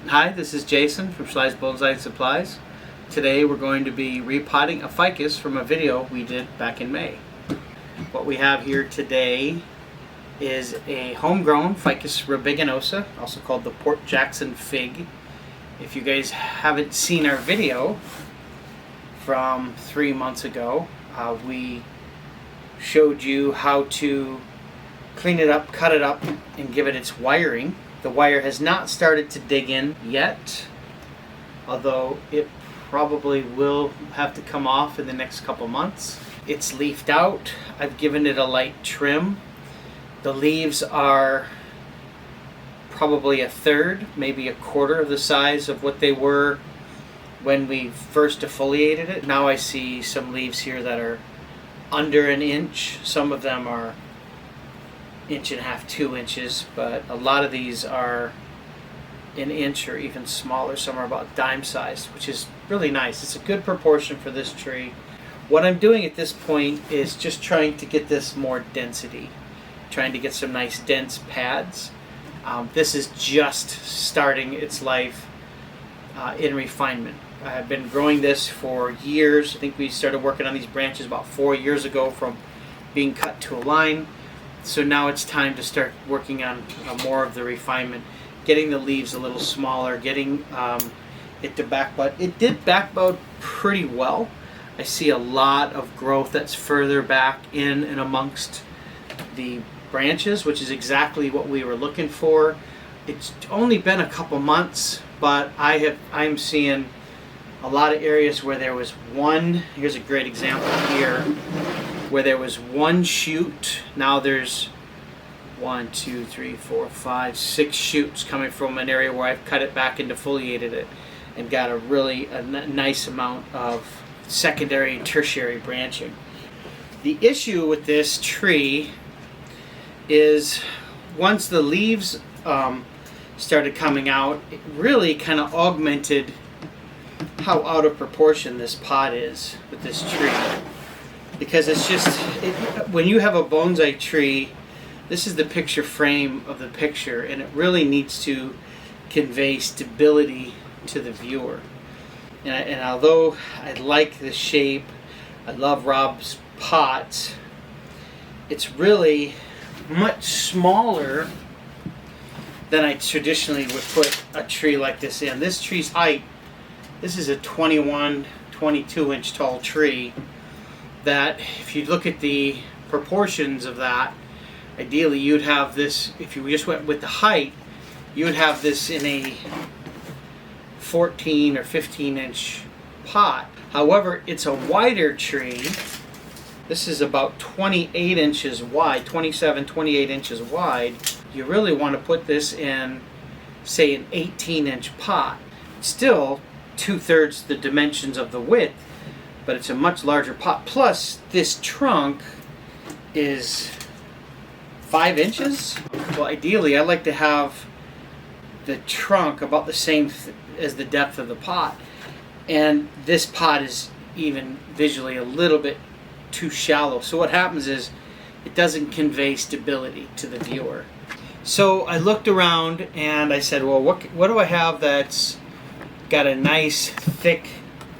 Hi, this is Jason from Schley's Bonsai Supplies. Today we're going to be repotting a ficus from a video we did back in May. What we have here today is a homegrown Ficus rubiginosa, also called the Port Jackson fig. If you guys haven't seen our video from 3 months ago, we showed you how to clean it up, cut it up, and give it its wiring. The wire has not started to dig in yet, although it probably will have to come off in the next couple months. It's leafed out. I've given it a light trim. The leaves are probably a third, maybe a quarter of the size of what they were when we first defoliated it. Now I see some leaves here that are under an inch. Some of them are 1.5 to 2 inches, but a lot of these are an inch or even smaller. Some are about dime sized, which is really nice. It's a good proportion for this tree. What I'm doing at this point is just trying to get this more density, trying to get some nice dense pads. This is just starting its life in refinement. I've been growing this for years. I think we started working on these branches about 4 years ago from being cut to a line. So now it's time to start working on more of the refinement, getting the leaves a little smaller, getting it to backbud. It did backbud pretty well. I see a lot of growth that's further back in and amongst the branches, which is exactly what we were looking for. It's only been a couple months, but I'm seeing a lot of areas where there was one. Here's a great example here, where there was one shoot. Now there's 1, 2, 3, 4, 5, 6 shoots coming from an area where I've cut it back and defoliated it and got a really nice amount of secondary and tertiary branching. The issue with this tree is once the leaves started coming out, it really kind of augmented how out of proportion this pot is with this tree. Because it's just, when you have a bonsai tree, this is the picture frame of the picture, and it really needs to convey stability to the viewer. And although I like the shape, I love Rob's pots, it's really much smaller than I traditionally would put a tree like this in. This tree's height, this is a 21, 22 inch tall tree. That if you look at the proportions of that, ideally you'd have this, if you just went with the height, you would have this in a 14 or 15 inch pot. However, it's a wider tree. This is about 28 inches wide, 27, 28 inches wide. You really want to put this in, say, an 18 inch pot. Still 2/3 the dimensions of the width, but it's a much larger pot. Plus, this trunk is 5 inches. Well, ideally, I like to have the trunk about the same as the depth of the pot. And this pot is even visually a little bit too shallow. So what happens is it doesn't convey stability to the viewer. So I looked around and I said, well, what do I have that's got a nice thick,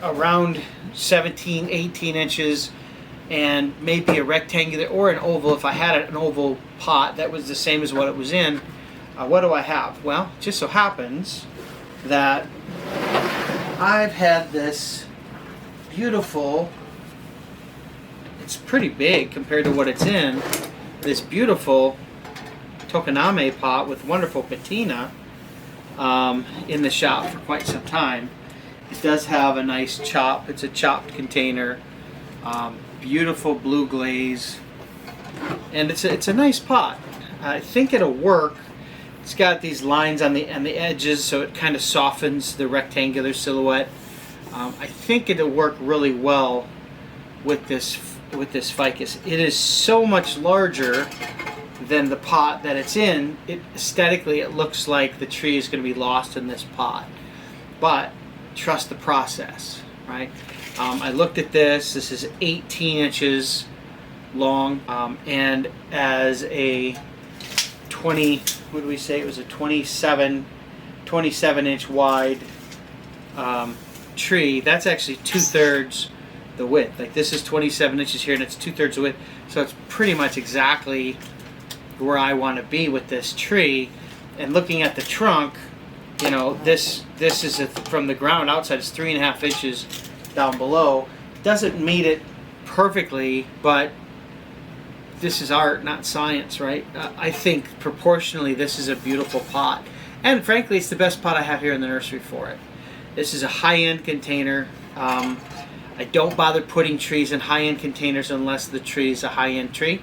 around 17, 18 inches, and maybe a rectangular or an oval. If I had an oval pot that was the same as what it was in, what do I have? Well, it just so happens that I've had this beautiful, it's pretty big compared to what it's in, this beautiful tokoname pot with wonderful patina in the shop for quite some time. It does have a nice chop. It's a chopped container, beautiful blue glaze, and it's a nice pot. I think it'll work. It's got these lines on the edges, so it kind of softens the rectangular silhouette. I think it'll work really well with this ficus. It is so much larger than the pot that it's in. Aesthetically, it looks like the tree is going to be lost in this pot, but trust the process, right? I looked at this. This is 18 inches long, and as a 20, what do we say? It was a 27 27-inch wide tree. That's actually 2/3 the width. Like this is 27 inches here and it's 2/3 the width. So it's pretty much exactly where I want to be with this tree. And looking at the trunk, you know, this is from the ground outside, it's 3.5 inches down below. Doesn't meet it perfectly, but this is art, not science, right? I think proportionally this is a beautiful pot. And frankly, it's the best pot I have here in the nursery for it. This is a high-end container. I don't bother putting trees in high-end containers unless the tree is a high-end tree.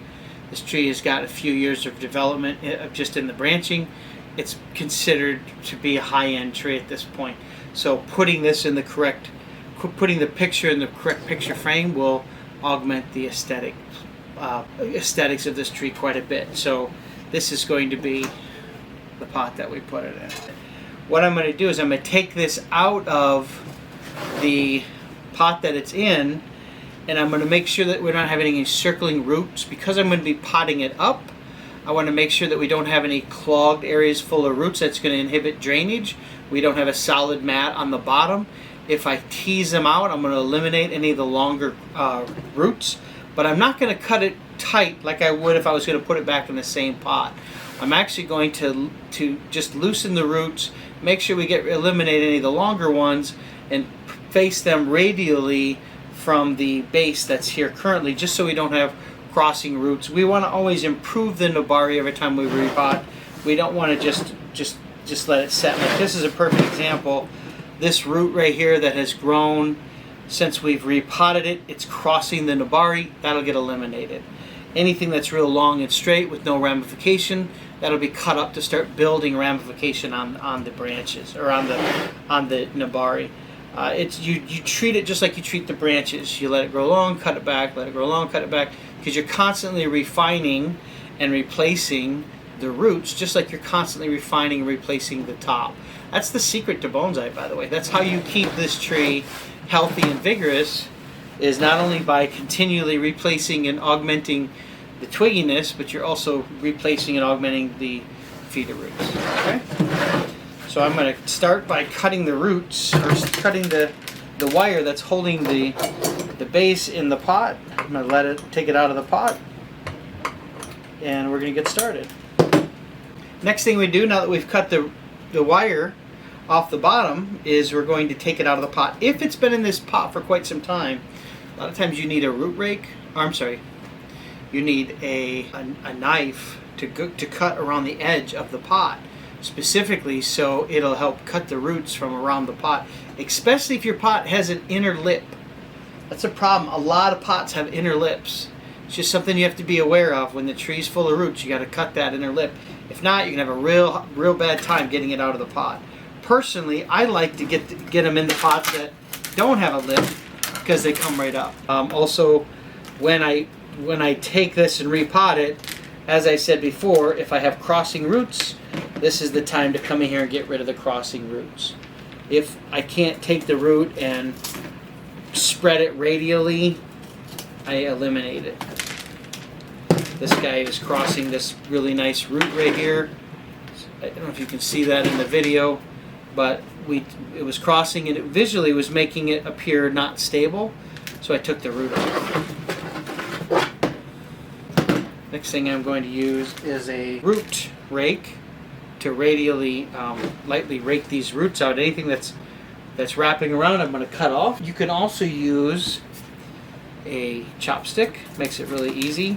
This tree has got a few years of development just in the branching. It's considered to be a high-end tree at this point. So putting this in the correct, putting the picture in the correct picture frame will augment the aesthetics of this tree quite a bit. So this is going to be the pot that we put it in. What I'm going to do is I'm going to take this out of the pot that it's in, and I'm going to make sure that we're not having any circling roots. Because I'm going to be potting it up, I want to make sure that we don't have any clogged areas full of roots. That's going to inhibit drainage. We don't have a solid mat on the bottom. If I tease them out, I'm going to eliminate any of the longer roots, but I'm not going to cut it tight like I would if I was going to put it back in the same pot. I'm actually going to just loosen the roots, make sure we eliminate any of the longer ones, and face them radially from the base that's here currently, just so we don't have crossing roots. We want to always improve the nabari every time we repot. We don't want to just let it set. Like this is a perfect example. This root right here that has grown since we've repotted it, it's crossing the nabari. That'll get eliminated. Anything that's real long and straight with no ramification, that'll be cut up to start building ramification on the branches or on the nabari. You treat it just like you treat the branches. You let it grow long, cut it back, let it grow long, cut it back, because you're constantly refining and replacing the roots, just like you're constantly refining and replacing the top. That's the secret to bonsai, by the way. That's how you keep this tree healthy and vigorous, is not only by continually replacing and augmenting the twigginess, but you're also replacing and augmenting the feeder roots. Okay? So I'm going to start by cutting the roots, or cutting the wire that's holding the base in the pot. I'm going to take it out of the pot, and we're going to get started. Next thing we do, now that we've cut the wire off the bottom, is we're going to take it out of the pot. If it's been in this pot for quite some time, a lot of times you need a root rake, you need a knife to cut around the edge of the pot, specifically so it'll help cut the roots from around the pot, especially if your pot has an inner lip. That's a problem. A lot of pots have inner lips. It's just something you have to be aware of. When the tree's full of roots, you got to cut that inner lip. If not, you can have a real bad time getting it out of the pot. Personally, I like to get them in the pots that don't have a lip, because they come right up. Also, when I take this and repot it, as I said before, if I have crossing roots, this is the time to come in here and get rid of the crossing roots. If I can't take the root and spread it radially, I eliminate it. This guy is crossing this really nice root right here. I don't know if you can see that in the video, but it was crossing, and it visually was making it appear not stable, so I took the root off. Next thing I'm going to use is a root rake to radially, lightly rake these roots out. Anything that's wrapping around, I'm going to cut off. You can also use a chopstick. Makes it really easy.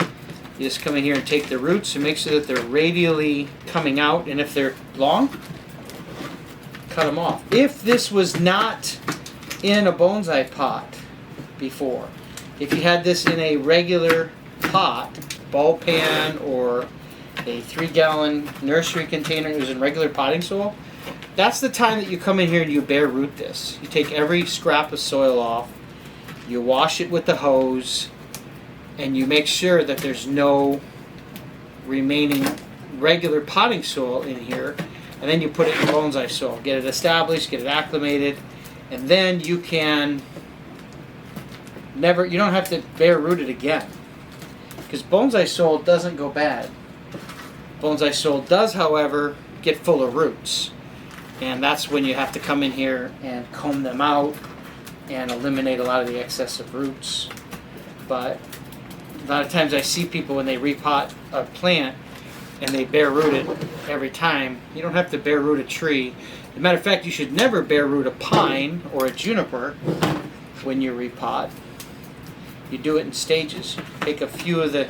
You just come in here and take the roots and make sure that they're radially coming out, and if they're long, cut them off. If this was not in a bonsai pot before, if you had this in a regular pot, ball pan, or a 3-gallon nursery container, it was in regular potting soil, that's the time that you come in here and you bare root this. You take every scrap of soil off, you wash it with the hose, and you make sure that there's no remaining regular potting soil in here, and then you put it in bonsai soil. Get it established, get it acclimated, and then you can you don't have to bare root it again, because bonsai soil doesn't go bad. Bonsai soil does, however, get full of roots. and that's when you have to come in here and comb them out and eliminate a lot of the excessive roots. But a lot of times I see people when they repot a plant and they bare root it every time. You don't have to bare root a tree. As a matter of fact, you should never bare root a pine or a juniper when you repot. You do it in stages. Take a few of the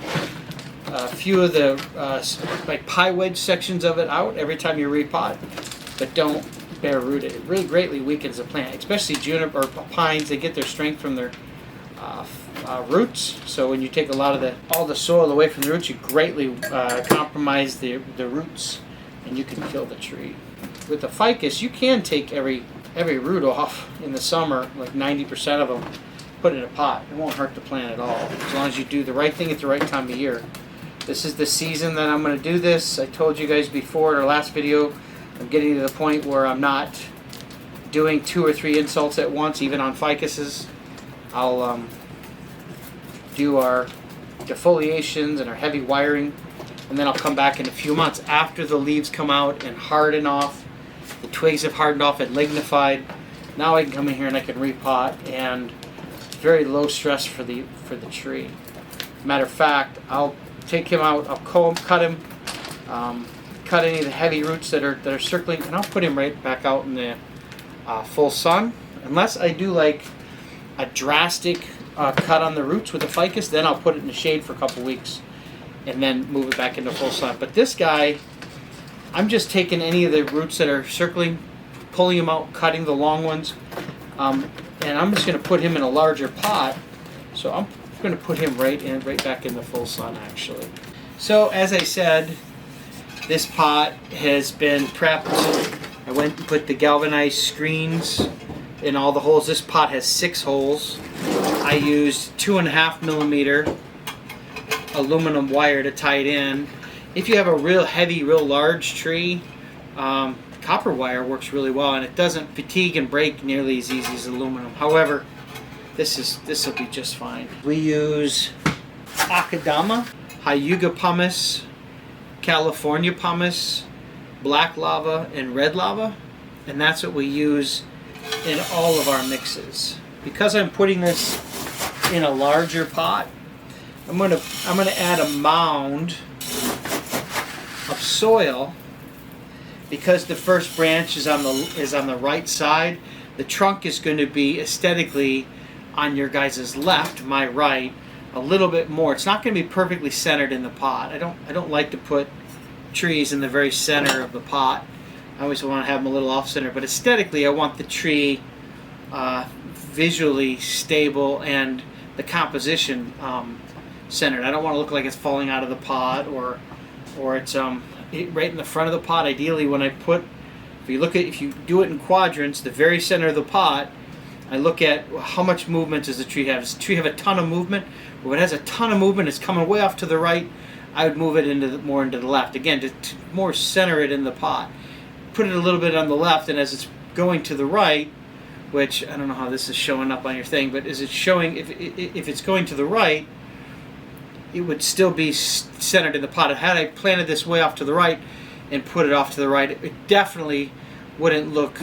like pie wedge sections of it out every time you repot, but don't bare root it. It really greatly weakens the plant, especially juniper or pines. They get their strength from their roots. So when you take a lot of all the soil away from the roots, you greatly compromise the roots, and you can kill the tree. With the ficus, you can take every root off in the summer, like 90% of them, put it in a pot. It won't hurt the plant at all, as long as you do the right thing at the right time of year. This is the season that I'm going to do this. I told you guys before in our last video, I'm getting to the point where I'm not doing 2 or 3 insults at once, even on ficuses. I'll do our defoliations and our heavy wiring, and then I'll come back in a few months after the leaves come out and harden off. The twigs have hardened off and lignified. Now I can come in here and I can repot, and very low stress for the tree. Matter of fact, I'll take him out, I'll comb, cut him, cut any of the heavy roots that are circling, and I'll put him right back out in the full sun. Unless I do like a drastic cut on the roots with the ficus, then I'll put it in the shade for a couple weeks and then move it back into full sun. But this guy, I'm just taking any of the roots that are circling, pulling them out, cutting the long ones, and I'm just going to put him in a larger pot. So I'm going to put him right back in the full sun, actually. So as I said, this pot has been prepped. I went and put the galvanized screens in all the holes. This pot has 6 holes. I used 2.5 millimeter aluminum wire to tie it in. If you have a real heavy, real large tree, copper wire works really well, and it doesn't fatigue and break nearly as easy as aluminum. However, this will be just fine. We use Akadama, Hyuga pumice, California pumice, black lava, and red lava, and that's what we use in all of our mixes. Because I'm putting this in a larger pot, I'm gonna add a mound of soil. Because the first branch is on the right side, the trunk is going to be aesthetically on your guys' left, my right, a little bit more. It's not going to be perfectly centered in the pot. I don't like to put trees in the very center of the pot. I always want to have them a little off center, but aesthetically I want the tree visually stable and the composition centered. I don't want to look like it's falling out of the pot or it's right in the front of the pot. Ideally, if you do it in quadrants, the very center of the pot, I look at how much movement does the tree have. Does the tree have a ton of movement? If it has a ton of movement, it's coming way off to the right, I would move it more into the left. Again, to more center it in the pot. Put it a little bit on the left, and as it's going to the right, which I don't know how this is showing up on your thing, but is it showing, if it's going to the right, it would still be centered in the pot. Had I planted this way off to the right and put it off to the right, it definitely wouldn't look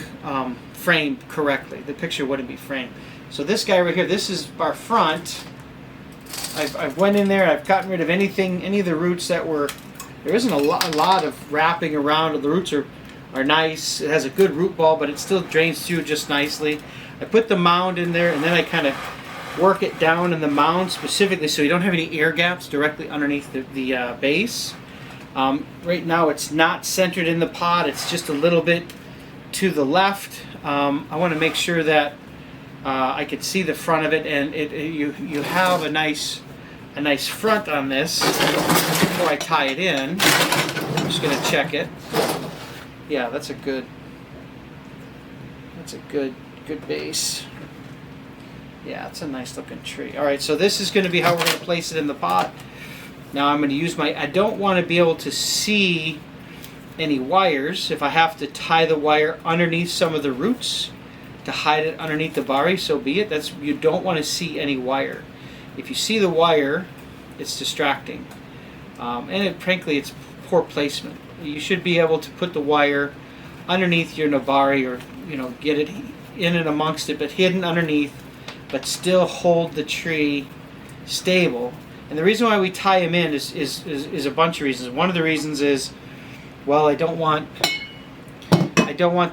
framed correctly. The picture wouldn't be framed. So this guy right here, this is our front. I've went in there, I've gotten rid of any of the roots that were, there isn't a lot of wrapping around. The roots are nice. It has a good root ball, but it still drains through just nicely. I put the mound in there, and then I kind of work it down in the mound specifically so you don't have any air gaps directly underneath the base. Right now it's not centered in the pot, it's just a little bit to the left. I want to make sure that I can see the front of it, and you have a nice front on this. Before I tie it in, I'm just going to check it. Yeah, that's a good base. Yeah, it's a nice looking tree. Alright, so this is going to be how we're going to place it in the pot. Now I'm going to use I don't want to be able to see any wires. If I have to tie the wire underneath some of the roots to hide it underneath the barry, so be it. You don't want to see any wire. If you see the wire, it's distracting. Frankly, it's poor placement. You should be able to put the wire underneath your Navari, or get it in and amongst it, but hidden underneath, but still hold the tree stable. And the reason why we tie them in is a bunch of reasons. One of the reasons is, well, I don't want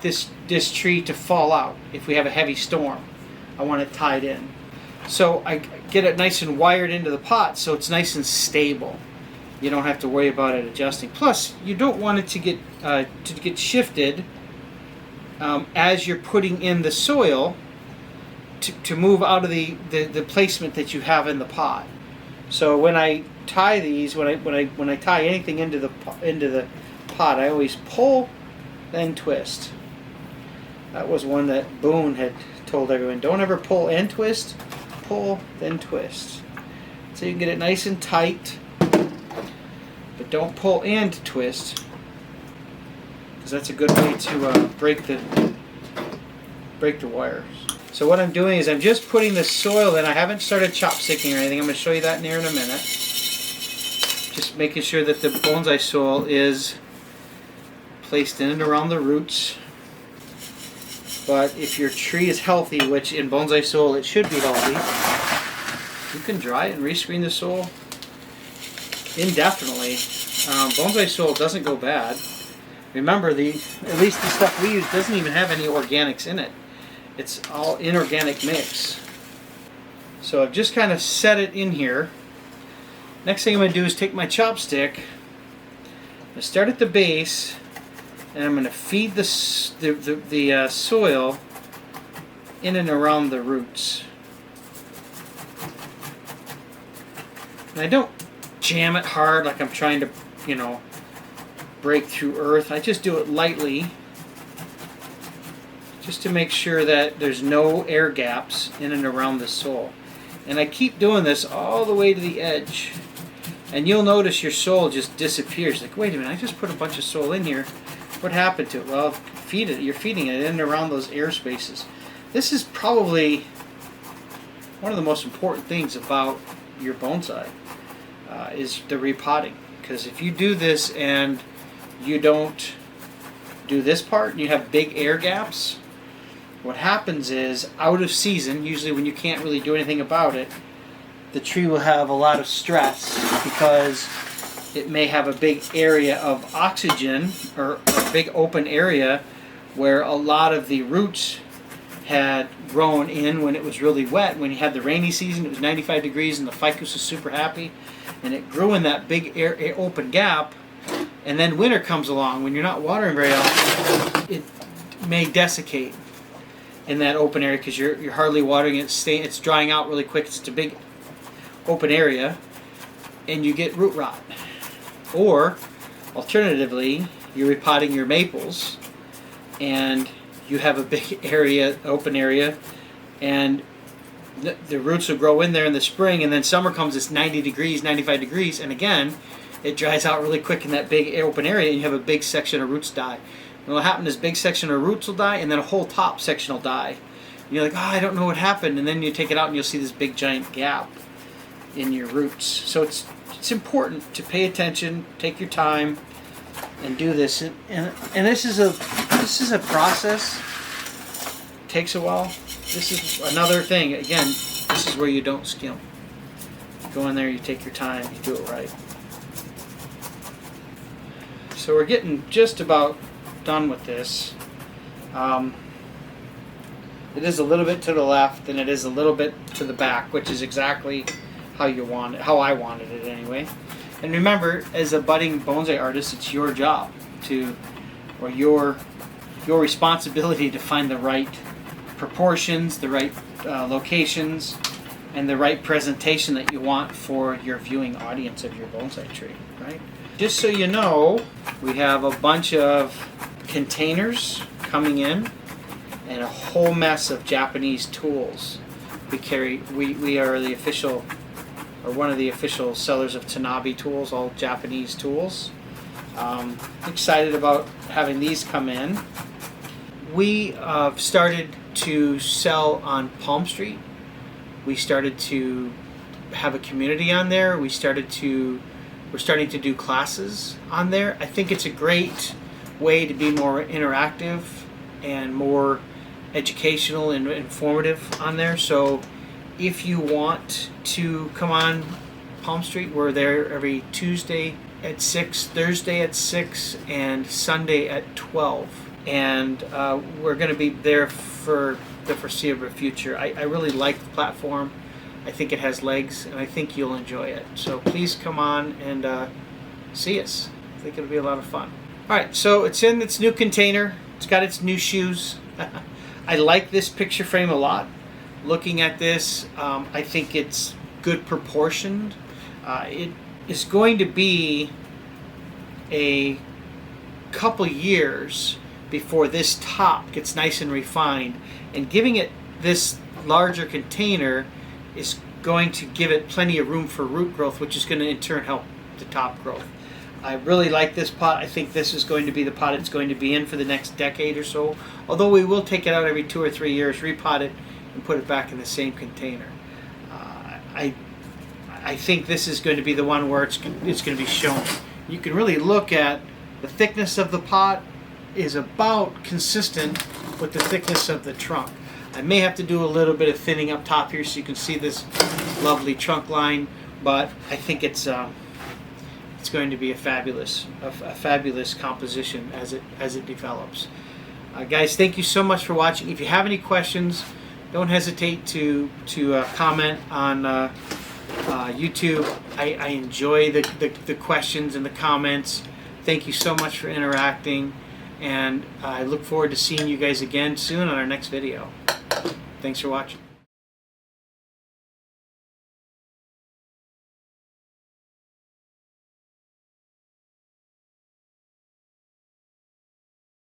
this tree to fall out if we have a heavy storm. I want it tied in. So I get it nice and wired into the pot so it's nice and stable. You don't have to worry about it adjusting. Plus, you don't want it to get shifted as you're putting in the soil to move out of the placement that you have in the pot. So when I tie these, when I tie anything into the pot, I always pull, then twist. That was one that Boone had told everyone: don't ever pull and twist. Pull, then twist. So you can get it nice and tight, but don't pull and twist, because that's a good way to break the wires. So what I'm doing is I'm just putting the soil in. I haven't started chopsticking or anything. I'm going to show you that in a minute. Just making sure that the bonsai soil is placed in and around the roots. But if your tree is healthy, which in bonsai soil it should be healthy, you can dry it and rescreen the soil indefinitely. Bonsai soil doesn't go bad. Remember, at least the stuff we use doesn't even have any organics in it. It's all inorganic mix. So I've just kind of set it in here. Next thing I'm going to do is take my chopstick. I'm going to start at the base, and I'm going to feed the soil in and around the roots. And I don't jam it hard like I'm trying to, break through earth. I just do it lightly, just to make sure that there's no air gaps in and around the soil. And I keep doing this all the way to the edge. And you'll notice your soil just disappears. Like, wait a minute, I just put a bunch of soil in here. What happened to it? Well, you're feeding it in and around those air spaces. This is probably one of the most important things about your bonsai, is the repotting. Because if you do this and you don't do this part, and you have big air gaps, what happens is, out of season, usually when you can't really do anything about it, the tree will have a lot of stress because it may have a big area of oxygen, or a big open area where a lot of the roots had grown in when it was really wet. When you had the rainy season, it was 95 degrees and the ficus was super happy, and it grew in that big air open gap. And then winter comes along, when you're not watering very often, it may desiccate in that open area because you're hardly watering it. It's drying out really quick. It's a big open area, and you get root rot. Or alternatively, you're repotting your maples, and you have a big area, open area, and the roots will grow in there in the spring, and then summer comes, it's 90 degrees, 95 degrees, and again, it dries out really quick in that big open area, and you have a big section of roots die. And what happens is, big section of roots will die, and then a whole top section will die. And you're like, oh, I don't know what happened, and then you take it out and you'll see this big giant gap in your roots. So it's important to pay attention, take your time, and do this. And this is a process. It takes a while. This is another thing. Again, this is where you don't skim. You go in there, you take your time, you do it right. So we're getting just about done with this. It is a little bit to the left, and it is a little bit to the back, which is exactly how you want it, how I wanted it anyway. And remember, as a budding bonsai artist, it's your job or your responsibility to find the right proportions, the right locations, and the right presentation that you want for your viewing audience of your bonsai tree, right? Just so you know, we have a bunch of containers coming in and a whole mess of Japanese tools. We are the official, or one of the official sellers of Tanabe tools, all Japanese tools. Excited about having these come in. We started to sell on Palm Street. We started to have a community on there. We're starting to do classes on there. I think it's a great way to be more interactive and more educational and informative on there. So if you want to come on Palm Street, we're there every Tuesday at 6, Thursday at 6, and Sunday at 12. And we're going to be there for the foreseeable future. I really like the platform. I think it has legs, and I think you'll enjoy it. So please come on and see us. I think it'll be a lot of fun. Alright, so it's in its new container. It's got its new shoes. I like this picture frame a lot. Looking at this, I think it's good proportioned. It is going to be a couple years before this top gets nice and refined, and giving it this larger container is going to give it plenty of room for root growth, which is going to in turn help the top growth. I really like this pot. I think this is going to be the pot it's going to be in for the next decade or so, although we will take it out every 2 or 3 years, repot it, and put it back in the same container. I think this is going to be the one where it's going to be shown. You can really look at the thickness of the pot is about consistent with the thickness of the trunk. I may have to do a little bit of thinning up top here so you can see this lovely trunk line, but I think it's going to be a fabulous composition as it develops. Guys, thank you so much for watching. If you have any questions, don't hesitate to comment on YouTube. I enjoy the questions and the comments. Thank you so much for interacting, and I look forward to seeing you guys again soon on our next video. Thanks for watching.